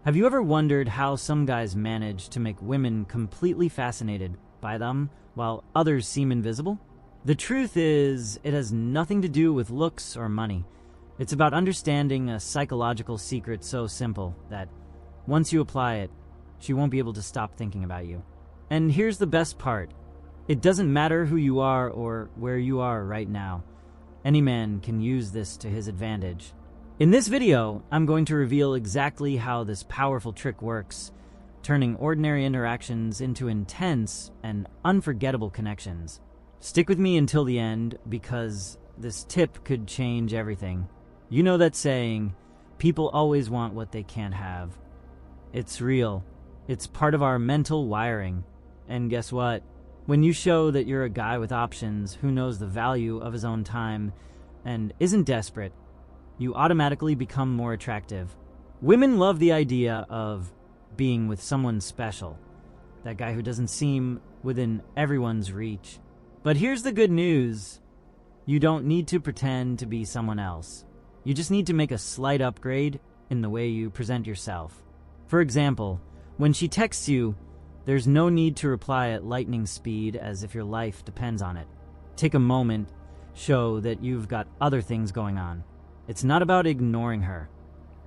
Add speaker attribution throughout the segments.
Speaker 1: Have you ever wondered how some guys manage to make women completely fascinated by them while others seem invisible? The truth is, it has nothing to do with looks or money. It's about understanding a psychological secret so simple that once you apply it, she won't be able to stop thinking about you. And here's the best part. It doesn't matter who you are or where you are right now. Any man can use this to his advantage. In this video, I'm going to reveal exactly how this powerful trick works, turning ordinary interactions into intense and unforgettable connections. Stick with me until the end because this tip could change everything. You know that saying, people always want what they can't have. It's real. It's part of our mental wiring. And guess what? When you show that you're a guy with options who knows the value of his own time and isn't desperate, you automatically become more attractive. Women love the idea of being with someone special, that guy who doesn't seem within everyone's reach. But here's the good news. You don't need to pretend to be someone else. You just need to make a slight upgrade in the way you present yourself. For example, when she texts you, there's no need to reply at lightning speed as if your life depends on it. Take a moment, show that you've got other things going on. It's not about ignoring her.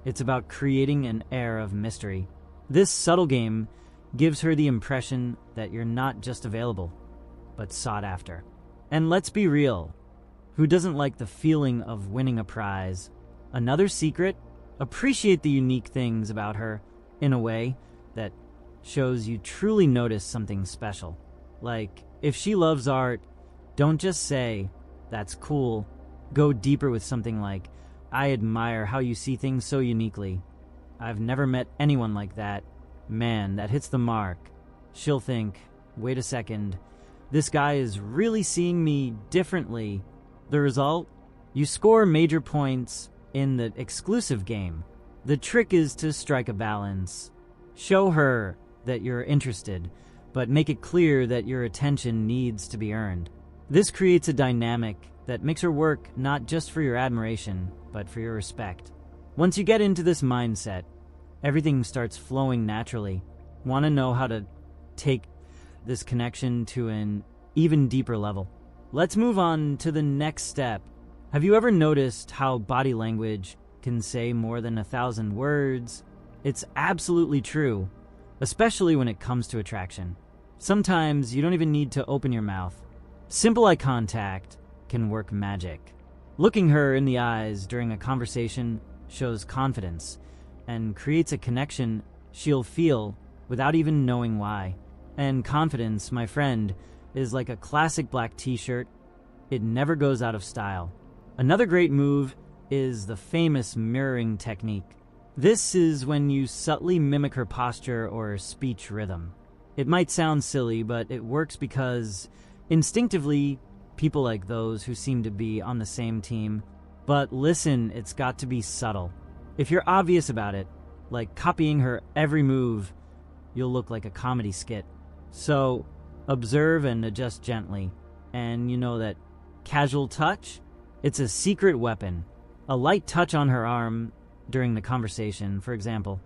Speaker 1: It's about creating an air of mystery. This subtle game gives her the impression that you're not just available, but sought after. And let's be real. Who doesn't like the feeling of winning a prize? Another secret? Appreciate the unique things about her in a way that shows you truly notice something special. Like, if she loves art, don't just say, "That's cool." Go deeper with something like, "I admire how you see things so uniquely. I've never met anyone like that. Man, that hits the mark." She'll think, "Wait a second, this guy is really seeing me differently." The result? You score major points in the exclusive game. The trick is to strike a balance. Show her that you're interested, but make it clear that your attention needs to be earned. This creates a dynamic that makes her work not just for your admiration, but for your respect. Once you get into this mindset, everything starts flowing naturally. Want to know how to take this connection to an even deeper level? Let's move on to the next step. Have you ever noticed how body language can say more than 1,000 words? It's absolutely true, especially when it comes to attraction. Sometimes you don't even need to open your mouth. Simple eye contact can work magic. Looking her in the eyes during a conversation shows confidence and creates a connection she'll feel without even knowing why. And confidence, my friend, is like a classic black t-shirt. It never goes out of style. Another great move is the famous mirroring technique. This is when you subtly mimic her posture or speech rhythm. It might sound silly, but it works because instinctively, people like those who seem to be on the same team. But listen, it's got to be subtle. If you're obvious about it, like copying her every move, you'll look like a comedy skit. So observe and adjust gently. And you know that casual touch? It's a secret weapon. A light touch on her arm during the conversation, for example,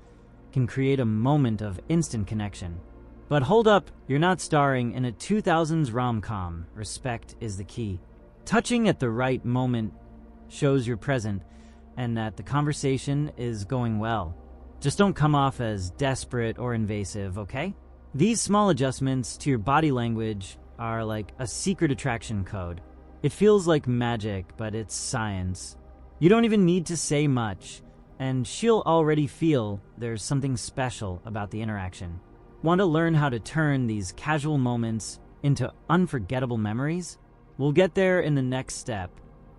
Speaker 1: can create a moment of instant connection. But hold up, you're not starring in a 2000s rom-com. Respect is the key. Touching at the right moment shows you're present and that the conversation is going well. Just don't come off as desperate or invasive, okay? These small adjustments to your body language are like a secret attraction code. It feels like magic, but it's science. You don't even need to say much, and she'll already feel there's something special about the interaction. Want to learn how to turn these casual moments into unforgettable memories? We'll get there in the next step.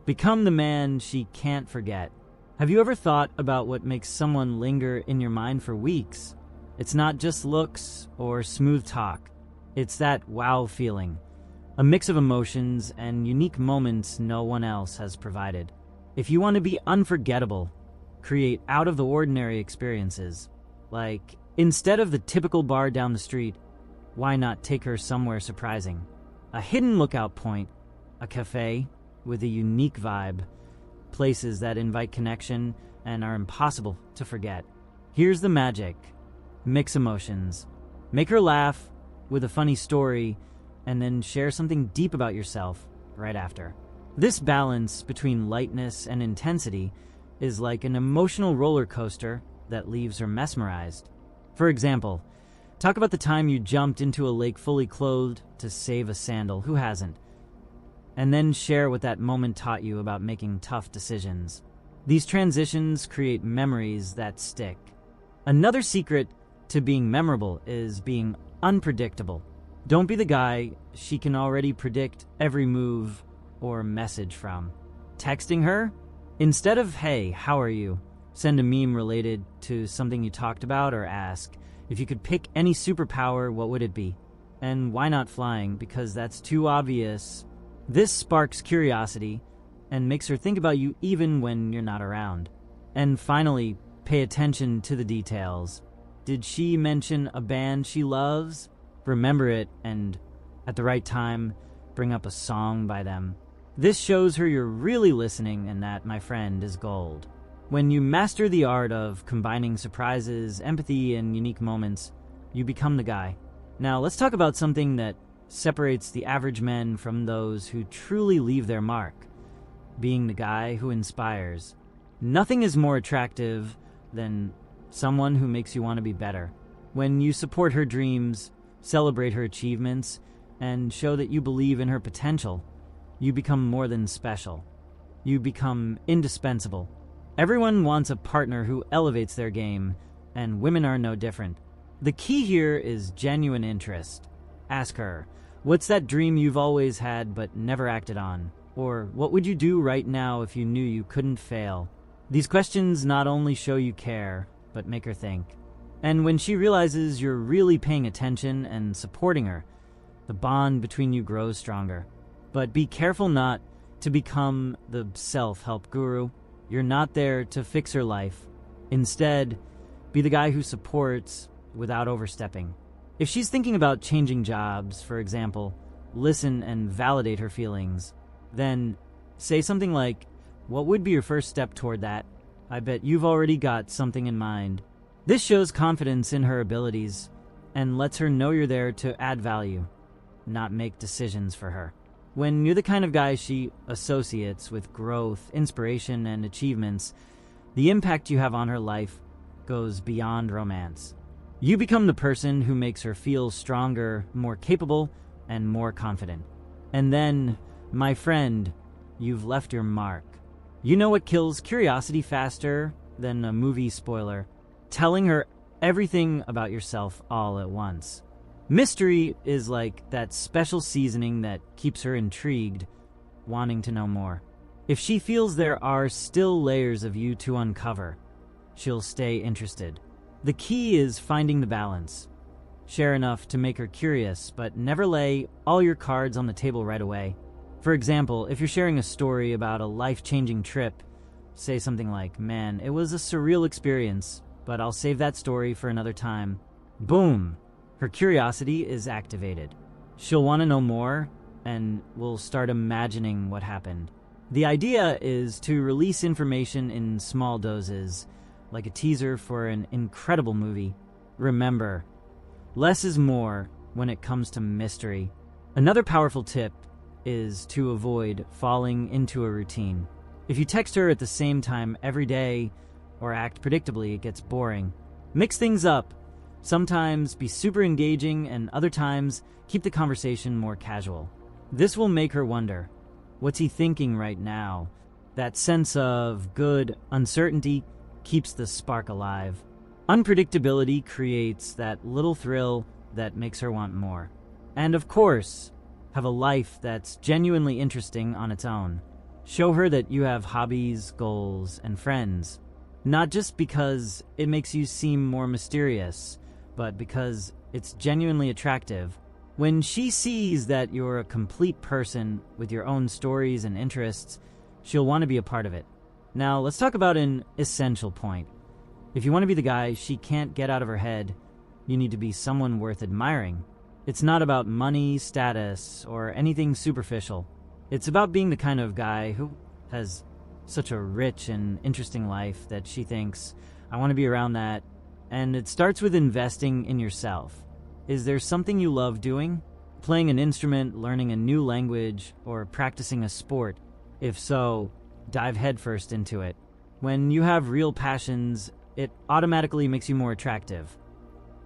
Speaker 1: Become the man she can't forget. Have you ever thought about what makes someone linger in your mind for weeks? It's not just looks or smooth talk. It's that wow feeling, a mix of emotions and unique moments no one else has provided. If you want to be unforgettable, create out-of-the-ordinary experiences. Like, instead of the typical bar down the street, why not take her somewhere surprising? A hidden lookout point, a cafe with a unique vibe, places that invite connection and are impossible to forget. Here's the magic. Mix emotions. Make her laugh with a funny story, and then share something deep about yourself right after. This balance between lightness and intensity is like an emotional roller coaster that leaves her mesmerized. For example, talk about the time you jumped into a lake fully clothed to save a sandal. Who hasn't? And then share what that moment taught you about making tough decisions. These transitions create memories that stick. Another secret to being memorable is being unpredictable. Don't be the guy she can already predict every move or message from. Texting her? Instead of, "Hey, how are you?" send a meme related to something you talked about, or ask, "If you could pick any superpower, what would it be?" And why not flying? Because that's too obvious. This sparks curiosity and makes her think about you even when you're not around. And finally, pay attention to the details. Did she mention a band she loves? Remember it, and at the right time, bring up a song by them. This shows her you're really listening, and that, my friend, is gold. When you master the art of combining surprises, empathy, and unique moments, you become the guy. Now, let's talk about something that separates the average men from those who truly leave their mark. Being the guy who inspires. Nothing is more attractive than someone who makes you want to be better. When you support her dreams, celebrate her achievements, and show that you believe in her potential, you become more than special. You become indispensable. Everyone wants a partner who elevates their game, and women are no different. The key here is genuine interest. Ask her, what's that dream you've always had but never acted on? Or what would you do right now if you knew you couldn't fail? These questions not only show you care, but make her think. And when she realizes you're really paying attention and supporting her, the bond between you grows stronger. But be careful not to become the self-help guru. You're not there to fix her life. Instead, be the guy who supports without overstepping. If she's thinking about changing jobs, for example, listen and validate her feelings. Then say something like, "What would be your first step toward that? I bet you've already got something in mind." This shows confidence in her abilities and lets her know you're there to add value, not make decisions for her. When you're the kind of guy she associates with growth, inspiration, and achievements, the impact you have on her life goes beyond romance. You become the person who makes her feel stronger, more capable, and more confident. And then, my friend, you've left your mark. You know what kills curiosity faster than a movie spoiler? Telling her everything about yourself all at once. Mystery is like that special seasoning that keeps her intrigued, wanting to know more. If she feels there are still layers of you to uncover, she'll stay interested. The key is finding the balance. Share enough to make her curious, but never lay all your cards on the table right away. For example, if you're sharing a story about a life-changing trip, say something like, "Man, it was a surreal experience, but I'll save that story for another time." Boom! Her curiosity is activated. She'll want to know more, and will start imagining what happened. The idea is to release information in small doses, like a teaser for an incredible movie. Remember, less is more when it comes to mystery. Another powerful tip is to avoid falling into a routine. If you text her at the same time every day or act predictably, it gets boring. Mix things up. Sometimes be super engaging, and other times keep the conversation more casual. This will make her wonder, what's he thinking right now? That sense of good uncertainty keeps the spark alive. Unpredictability creates that little thrill that makes her want more. And of course, have a life that's genuinely interesting on its own. Show her that you have hobbies, goals, and friends. Not just because it makes you seem more mysterious, but because it's genuinely attractive. When she sees that you're a complete person with your own stories and interests, she'll want to be a part of it. Now, let's talk about an essential point. If you want to be the guy she can't get out of her head, you need to be someone worth admiring. It's not about money, status, or anything superficial. It's about being the kind of guy who has such a rich and interesting life that she thinks, "I want to be around that And it starts with investing in yourself. Is there something you love doing? Playing an instrument, learning a new language, or practicing a sport? If so, dive headfirst into it. When you have real passions, it automatically makes you more attractive.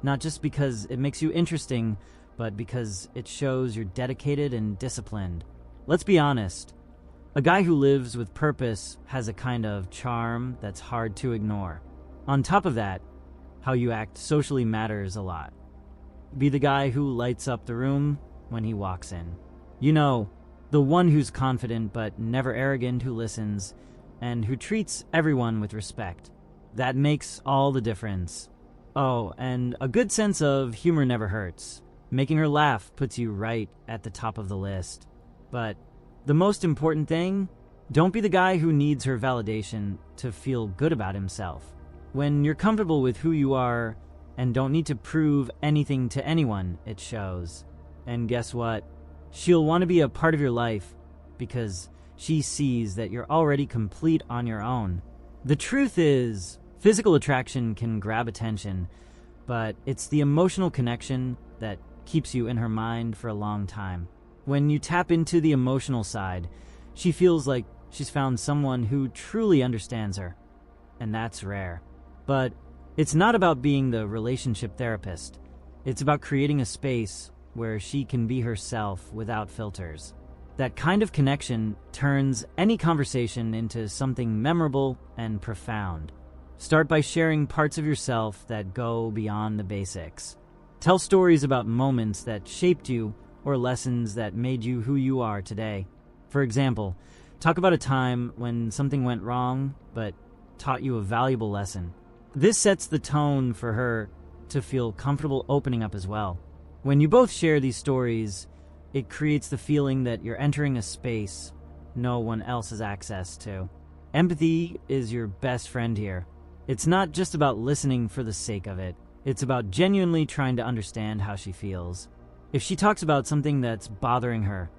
Speaker 1: Not just because it makes you interesting, but because it shows you're dedicated and disciplined. Let's be honest. A guy who lives with purpose has a kind of charm that's hard to ignore. On top of that, how you act socially matters a lot. Be the guy who lights up the room when he walks in. You know, the one who's confident but never arrogant, who listens, and who treats everyone with respect. That makes all the difference. Oh, and a good sense of humor never hurts. Making her laugh puts you right at the top of the list. But the most important thing, don't be the guy who needs her validation to feel good about himself. When you're comfortable with who you are and don't need to prove anything to anyone, it shows. And guess what? She'll want to be a part of your life because she sees that you're already complete on your own. The truth is, physical attraction can grab attention, but it's the emotional connection that keeps you in her mind for a long time. When you tap into the emotional side, she feels like she's found someone who truly understands her, and that's rare. But it's not about being the relationship therapist. It's about creating a space where she can be herself without filters. That kind of connection turns any conversation into something memorable and profound. Start by sharing parts of yourself that go beyond the basics. Tell stories about moments that shaped you or lessons that made you who you are today. For example, talk about a time when something went wrong but taught you a valuable lesson. This sets the tone for her to feel comfortable opening up as well. When you both share these stories, it creates the feeling that you're entering a space no one else has access to. Empathy is your best friend here. It's not just about listening for the sake of it. It's about genuinely trying to understand how she feels. If she talks about something that's bothering her,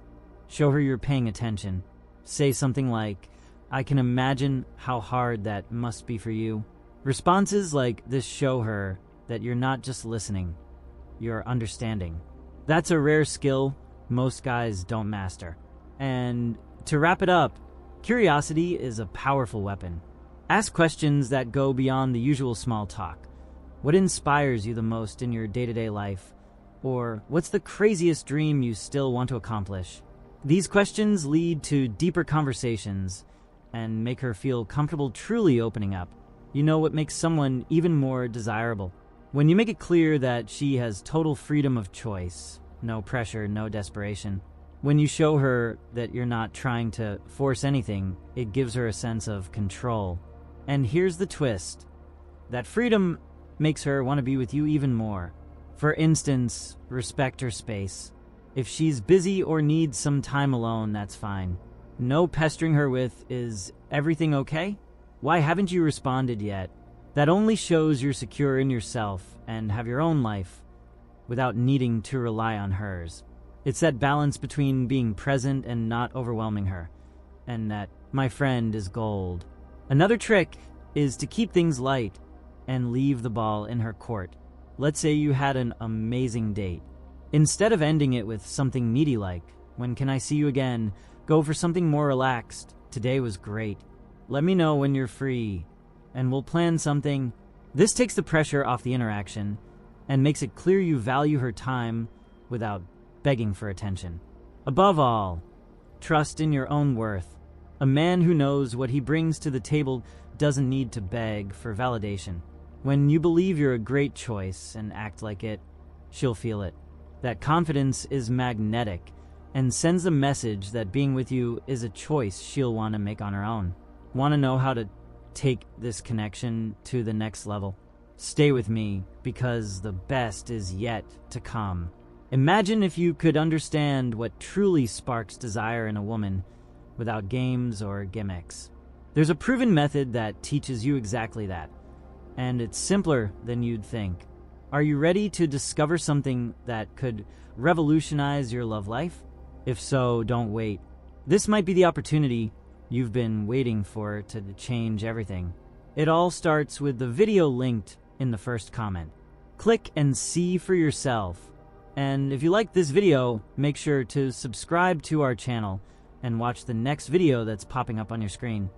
Speaker 1: show her you're paying attention. Say something like, "I can imagine how hard that must be for you." Responses like this show her that you're not just listening, you're understanding. That's a rare skill most guys don't master. And to wrap it up, curiosity is a powerful weapon. Ask questions that go beyond the usual small talk. What inspires you the most in your day-to-day life? Or what's the craziest dream you still want to accomplish? These questions lead to deeper conversations and make her feel comfortable truly opening up. You know what makes someone even more desirable? When you make it clear that she has total freedom of choice, no pressure, no desperation. When you show her that you're not trying to force anything, it gives her a sense of control. And here's the twist. That freedom makes her want to be with you even more. For instance, respect her space. If she's busy or needs some time alone, that's fine. No pestering her with, "Is everything okay? Why haven't you responded yet?" That only shows you're secure in yourself and have your own life without needing to rely on hers. It's that balance between being present and not overwhelming her. And that, my friend, is gold. Another trick is to keep things light and leave the ball in her court. Let's say you had an amazing date. Instead of ending it with something meaty like, "When can I see you again?" go for something more relaxed. "Today was great. Let me know when you're free, and we'll plan something." This takes the pressure off the interaction and makes it clear you value her time without begging for attention. Above all, trust in your own worth. A man who knows what he brings to the table doesn't need to beg for validation. When you believe you're a great choice and act like it, she'll feel it. That confidence is magnetic and sends a message that being with you is a choice she'll want to make on her own. Want to know how to take this connection to the next level? Stay with me, because the best is yet to come. Imagine if you could understand what truly sparks desire in a woman without games or gimmicks. There's a proven method that teaches you exactly that, and it's simpler than you'd think. Are you ready to discover something that could revolutionize your love life? If so, don't wait. This might be the opportunity you've been waiting for to change everything. It all starts with the video linked in the first comment. Click and see for yourself. And if you like this video, make sure to subscribe to our channel and watch the next video that's popping up on your screen.